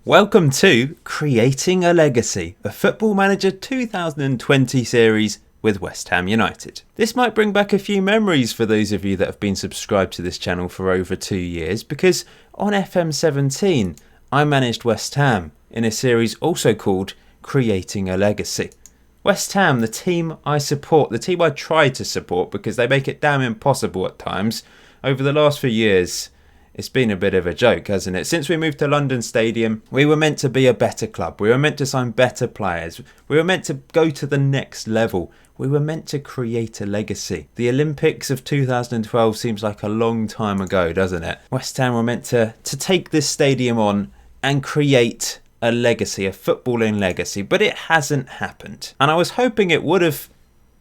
Welcome to Creating a Legacy, a Football Manager 2020 series with West Ham United. This might bring back a few memories for those of you that have been subscribed to this channel for over 2 years, because on FM17 I managed West Ham in a series also called Creating a Legacy. West Ham, the team I support, the team I try to support because they make it damn impossible at times. Over the last few years, it's been a bit of a joke, hasn't it? Since we moved to London Stadium, we were meant to be a better club. We were meant to sign better players. We were meant to go to the next level. We were meant to create a legacy. The Olympics of 2012 seems like a long time ago, doesn't it? West Ham were meant to take this stadium on and create a legacy, a footballing legacy, but it hasn't happened. And I was hoping it would have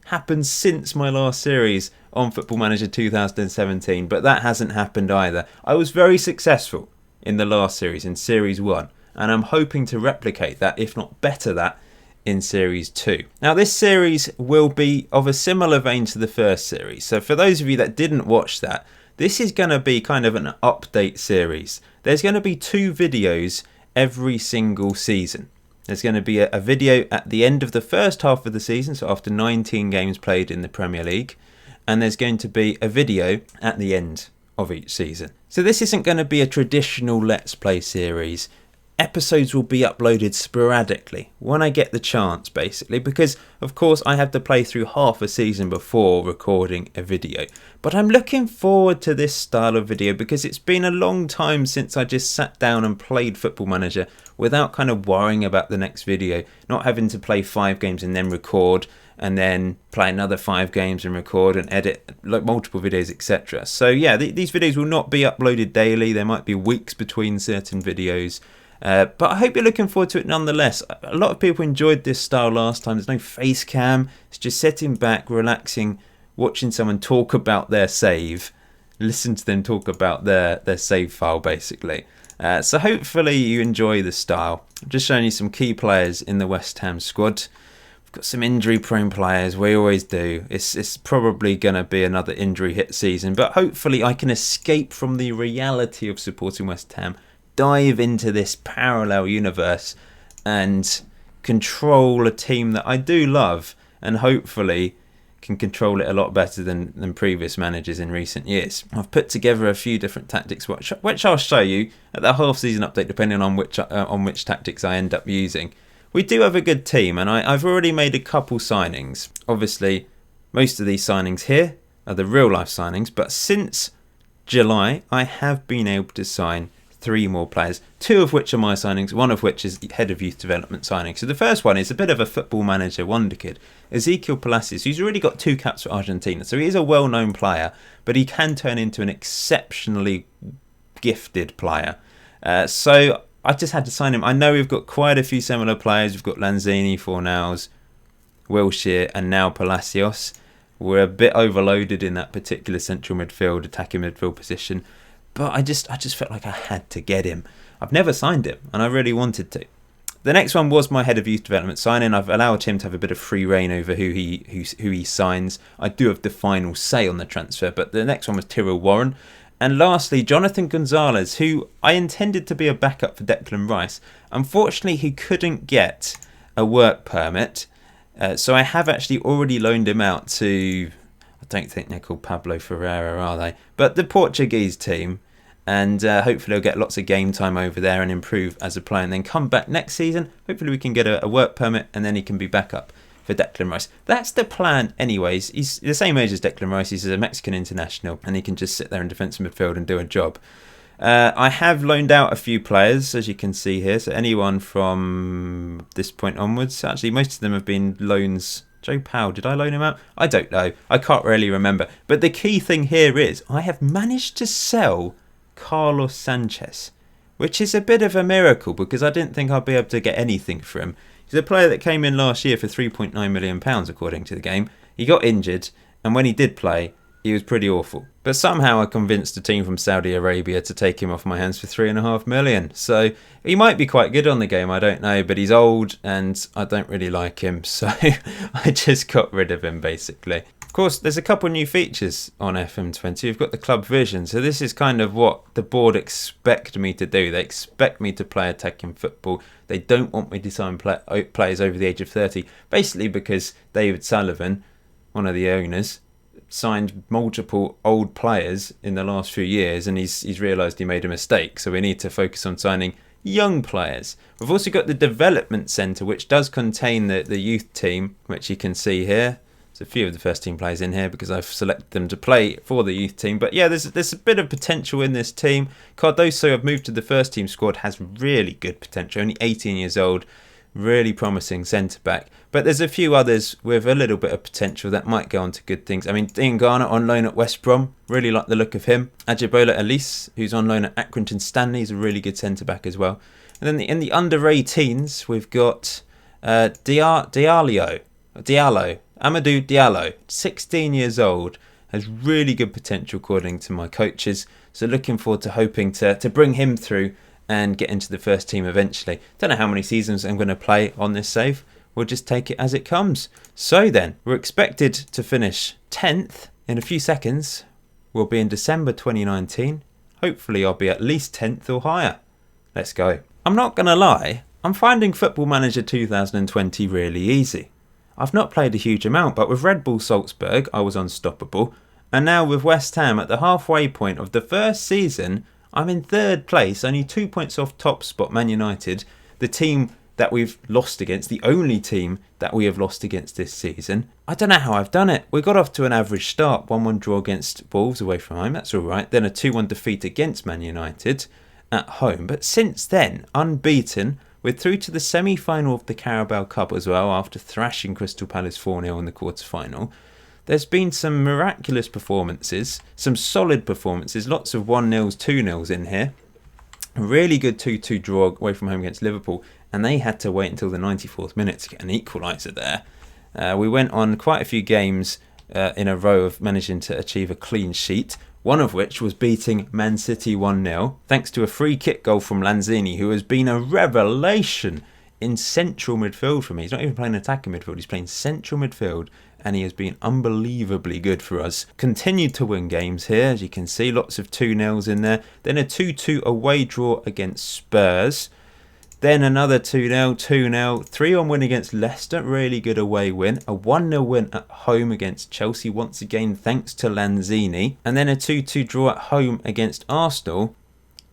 happened since my last series on Football Manager 2017, but that hasn't happened either. I was very successful in the last series, in Series 1, and I'm hoping to replicate that, if not better that, in Series 2. Now, this series will be of a similar vein to the first series, so for those of you that didn't watch that, this is going to be kind of an update series. There's going to be 2 videos every single season. There's going to be a video at the end of the first half of the season, so after 19 games played in the Premier League, and there's going to be a video at the end of each season. So this isn't going to be a traditional Let's Play series. Episodes will be uploaded sporadically when I get the chance, basically, because of course I have to play through half a season before recording a video. But I'm looking forward to this style of video because it's been a long time since I just sat down and played Football Manager without kind of worrying about the next video, not having to play 5 games and then record and then play another 5 games and record and edit like multiple videos, etc. So yeah, these videos will not be uploaded daily. There might be weeks between certain videos. But I hope you're looking forward to it nonetheless. A lot of people enjoyed this style last time. There's no face cam. It's just sitting back, relaxing, watching someone talk about their save. Listen to them talk about their save file, basically. So hopefully you enjoy the style. I'm just showing you some key players in the West Ham squad. We've got some injury-prone players. We always do. It's probably going to be another injury-hit season. But hopefully I can escape from the reality of supporting West Ham, dive into this parallel universe and control a team that I do love, and hopefully can control it a lot better than previous managers in recent years. I've put together a few different tactics which I'll show you at the half season update, depending on which tactics I end up using. We do have a good team, and I've already made a couple signings. Obviously most of these signings here are the real life signings, but since July I have been able to sign 3 more players, 2 of which are my signings, 1 of which is the head of youth development signing. So the first one is a bit of a Football Manager wonder kid, Ezequiel Palacios, who's already got 2 caps for Argentina. So he is a well-known player, but he can turn into an exceptionally gifted player. So I just had to sign him. I know we've got quite a few similar players. We've got Lanzini, Fornals, Wilshere, and now Palacios. We're a bit overloaded in that particular central midfield, attacking midfield position. But I just felt like I had to get him. I've never signed him, and I really wanted to. The next one was my head of youth development signing. I've allowed him to have a bit of free reign over who he signs. I do have the final say on the transfer, but the next one was Tyrell Warren. And lastly, Jonathan Gonzalez, who I intended to be a backup for Declan Rice. Unfortunately, he couldn't get a work permit, so I have actually already loaned him out to, I don't think they're called Pablo Ferreira, are they? But the Portuguese team. And hopefully he'll get lots of game time over there and improve as a player, and then come back next season. Hopefully we can get a work permit, and then he can be back up for Declan Rice. That's the plan anyways. He's the same age as Declan Rice. He's a Mexican international, and he can just sit there in defensive midfield and do a job. I have loaned out a few players, as you can see here. So anyone from this point onwards. Actually, most of them have been loans. Joe Powell, did I loan him out? I don't know. I can't really remember. But the key thing here is I have managed to sell Carlos Sanchez, which is a bit of a miracle because I didn't think I'd be able to get anything for him. He's a player that came in last year for £3.9 million according to the game. He got injured, and when he did play, he was pretty awful. But somehow I convinced a team from Saudi Arabia to take him off my hands for £3.5 million. So he might be quite good on the game, I don't know, but he's old and I don't really like him, so I just got rid of him basically. Of course, there's a couple new features on FM20. We've got the club vision, so this is kind of what the board expect me to do. They expect me to play attacking football. They don't want me to sign players over the age of 30, basically because David Sullivan, one of the owners, signed multiple old players in the last few years, and he's realised he made a mistake, so we need to focus on signing young players. We've also got the development centre, which does contain the youth team, which you can see here. There's a few of the first team players in here because I've selected them to play for the youth team. But yeah, there's a bit of potential in this team. Cardoso, I've moved to the first team squad, has really good potential. Only 18 years old, really promising centre-back. But there's a few others with a little bit of potential that might go on to good things. I mean, Dean Garner on loan at West Brom, really like the look of him. Ajibola Elise, who's on loan at Accrington Stanley, is a really good centre-back as well. And then in the under-18s, we've got Diallo, Amadou Diallo, 16 years old, has really good potential according to my coaches. So looking forward to hoping to bring him through and get into the first team eventually. Don't know how many seasons I'm going to play on this save. We'll just take it as it comes. So then, we're expected to finish 10th in a few seconds. We'll be in December 2019. Hopefully I'll be at least 10th or higher. Let's go. I'm not going to lie, I'm finding Football Manager 2020 really easy. I've not played a huge amount, but with Red Bull Salzburg, I was unstoppable. And now with West Ham at the halfway point of the first season, I'm in third place, only 2 points off top spot Man United, the team that we've lost against, the only team that we have lost against this season. I don't know how I've done it. We got off to an average start, 1-1 draw against Wolves away from home, that's alright. Then a 2-1 defeat against Man United at home. But since then, unbeaten. We're through to the semi-final of the Carabao Cup as well, after thrashing Crystal Palace 4-0 in the quarter-final. There's been some miraculous performances, some solid performances, lots of 1-0s, 2-0s in here. A really good 2-2 draw away from home against Liverpool, and they had to wait until the 94th minute to get an equaliser there. We went on quite a few games in a row of managing to achieve a clean sheet, one of which was beating Man City 1-0, thanks to a free kick goal from Lanzini, who has been a revelation in central midfield for me. He's not even playing attacking midfield, he's playing central midfield, and he has been unbelievably good for us. Continued to win games here, as you can see, lots of 2-0s in there. Then a 2-2 away draw against Spurs. Then another 2-0, 2-0, 3-1 win against Leicester, really good away win. A 1-0 win at home against Chelsea, once again thanks to Lanzini. And then a 2-2 draw at home against Arsenal.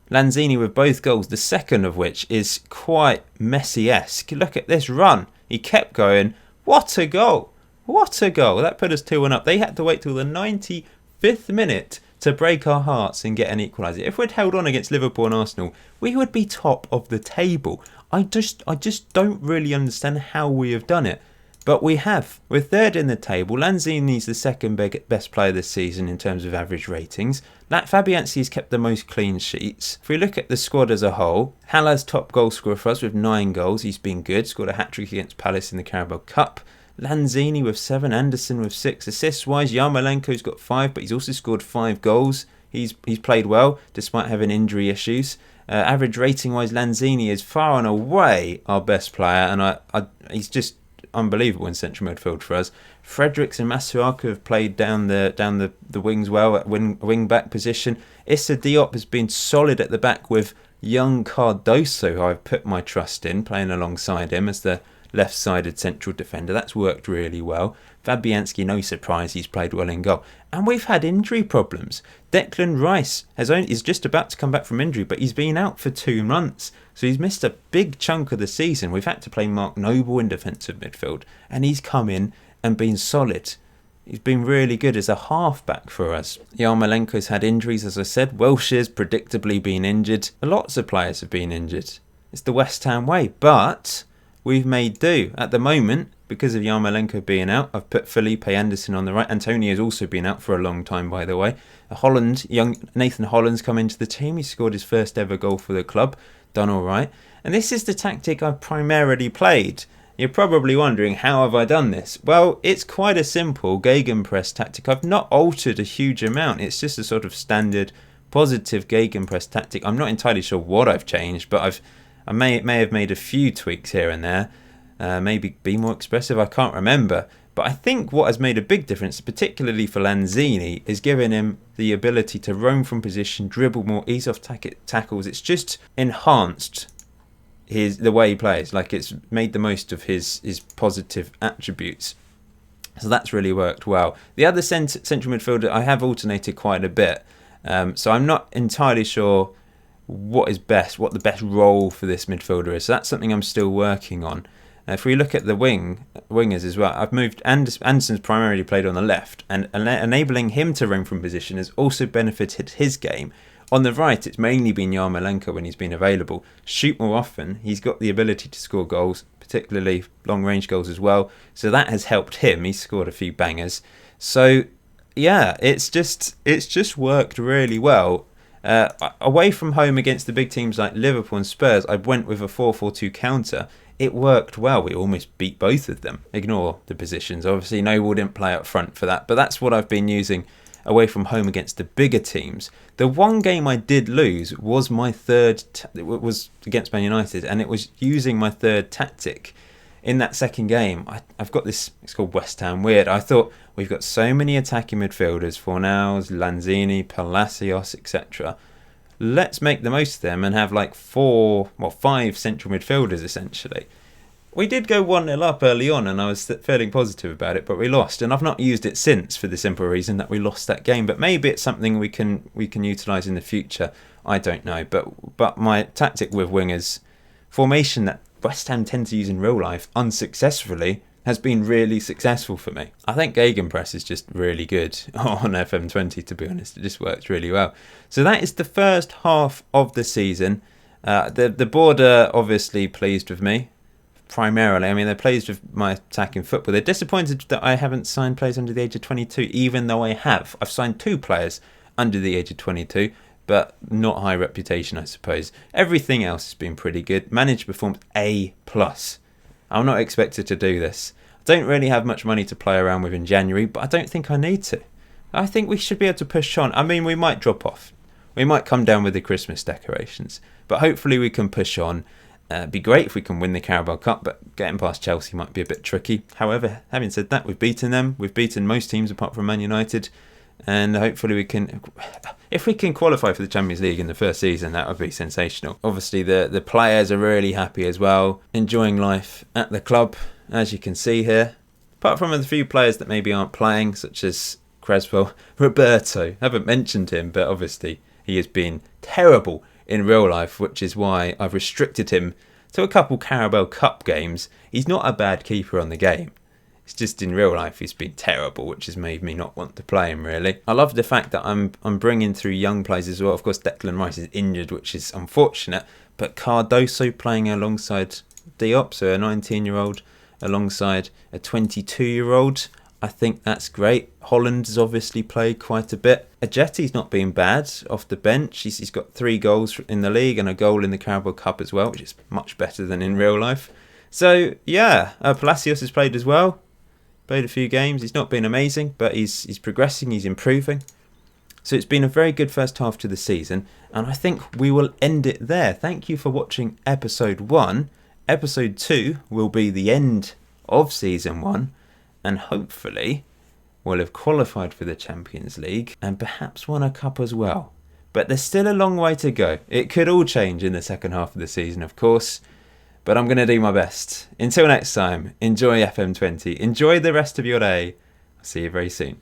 Lanzini with both goals, the second of which is quite Messi-esque. Look at this run. He kept going. What a goal. What a goal. That put us 2-1 up. They had to wait till the 95th minute to break our hearts and get an equaliser. If we'd held on against Liverpool and Arsenal, we would be top of the table. I just don't really understand how we have done it. But we have. We're third in the table. Lanzini's the second best player this season in terms of average ratings. Fabianski's kept the most clean sheets. If we look at the squad as a whole, Haller's top goal scorer for us with 9 goals. He's been good. Scored a hat-trick against Palace in the Carabao Cup. Lanzini with 7, Anderson with 6. Assists-wise, Yarmolenko's got 5, but he's also scored 5 goals. He's played well, despite having injury issues. Average rating-wise, Lanzini is far and away our best player, and he's just unbelievable in central midfield for us. Fredericks and Masuaku have played down the wings well at wing-back position. Issa Diop has been solid at the back with young Cardoso, who I've put my trust in, playing alongside him as the left-sided central defender. That's worked really well. Fabianski, no surprise, he's played well in goal. And we've had injury problems. Declan Rice is just about to come back from injury, but he's been out for 2 months. So he's missed a big chunk of the season. We've had to play Mark Noble in defensive midfield, and he's come in and been solid. He's been really good as a half-back for us. Yarmolenko's had injuries, as I said. Welsh's predictably been injured. Lots of players have been injured. It's the West Ham way, but we've made do. At the moment, because of Yarmolenko being out, I've put Felipe Anderson on the right. Antonio's also been out for a long time, by the way. Young Nathan Holland's come into the team. He scored his first ever goal for the club. Done all right. And this is the tactic I've primarily played. You're probably wondering, how have I done this? Well, it's quite a simple gegenpress tactic. I've not altered a huge amount. It's just a sort of standard positive gegenpress tactic. I'm not entirely sure what I've changed, but I may have made a few tweaks here and there. Maybe be more expressive, I can't remember. But I think what has made a big difference, particularly for Lanzini, is giving him the ability to roam from position, dribble more, ease off tackles. It's just enhanced the way he plays. Like, it's made the most of his positive attributes. So that's really worked well. The other central midfielder, I have alternated quite a bit. So I'm not entirely sure what the best role for this midfielder is. So that's something I'm still working on. If we look at the wingers as well, I've moved. Anderson's primarily played on the left, and enabling him to roam from position has also benefited his game. On the right, it's mainly been Yarmolenko when he's been available. Shoot more often. He's got the ability to score goals, particularly long-range goals as well. So that has helped him. He's scored a few bangers. So yeah, it's just worked really well. Away from home against the big teams like Liverpool and Spurs, I went with a 4-4-2 counter. It worked well. We almost beat both of them. Ignore the positions. Obviously, Noble didn't play up front for that, but that's what I've been using away from home against the bigger teams. The one game I did lose was my was against Man United, and it was using my third tactic. In that second game, I've got this, it's called West Ham Weird. I thought, we've got so many attacking midfielders, Fornals, Lanzini, Palacios, etc. Let's make the most of them and have like 5 central midfielders essentially. We did go 1-0 up early on, and I was feeling positive about it, but we lost, and I've not used it since for the simple reason that we lost that game. But maybe it's something we can utilise in the future. I don't know, but my tactic with wingers, formation that West Ham tend to use in real life unsuccessfully, has been really successful for me. I think Gegenpress is just really good on FM20, to be honest. It just works really well. So that is the first half of the season. The board are obviously pleased with me, primarily. I mean, they're pleased with my attacking football. They're disappointed that I haven't signed players under the age of 22, even though I have. I've signed 2 players under the age of 22, but not high reputation, I suppose. Everything else has been pretty good. Managed performance A+. I'm not expected to do this. I don't really have much money to play around with in January, but I don't think I need to. I think we should be able to push on. I mean, we might drop off. We might come down with the Christmas decorations, but hopefully we can push on. It'd be great if we can win the Carabao Cup, but getting past Chelsea might be a bit tricky. However, having said that, we've beaten them. We've beaten most teams apart from Man United. And hopefully we can, if we can qualify for the Champions League in the first season, that would be sensational. Obviously the players are really happy as well, enjoying life at the club, as you can see here. Apart from a few players that maybe aren't playing, such as Creswell. Roberto, I haven't mentioned him, but obviously he has been terrible in real life, which is why I've restricted him to a couple Carabao Cup games. He's not a bad keeper on the game. It's just in real life he's been terrible, which has made me not want to play him, really. I love the fact that I'm bringing through young players as well. Of course, Declan Rice is injured, which is unfortunate. But Cardoso playing alongside Diop, so a 19-year-old alongside a 22-year-old. I think that's great. Holland has obviously played quite a bit. Ajeti's not been bad off the bench. He's got 3 goals in the league and a goal in the Carabao Cup as well, which is much better than in real life. So, yeah, Palacios has played as well. Played a few games. He's not been amazing, but he's progressing, he's improving. So it's been a very good first half to the season, and I think we will end it there. Thank you for watching episode 1. Episode 2 will be the end of season 1, and hopefully we'll have qualified for the Champions League and perhaps won a cup as well. But there's still a long way to go. It could all change in the second half of the season, of course. But I'm going to do my best. Until next time, enjoy FM20. Enjoy the rest of your day. I'll see you very soon.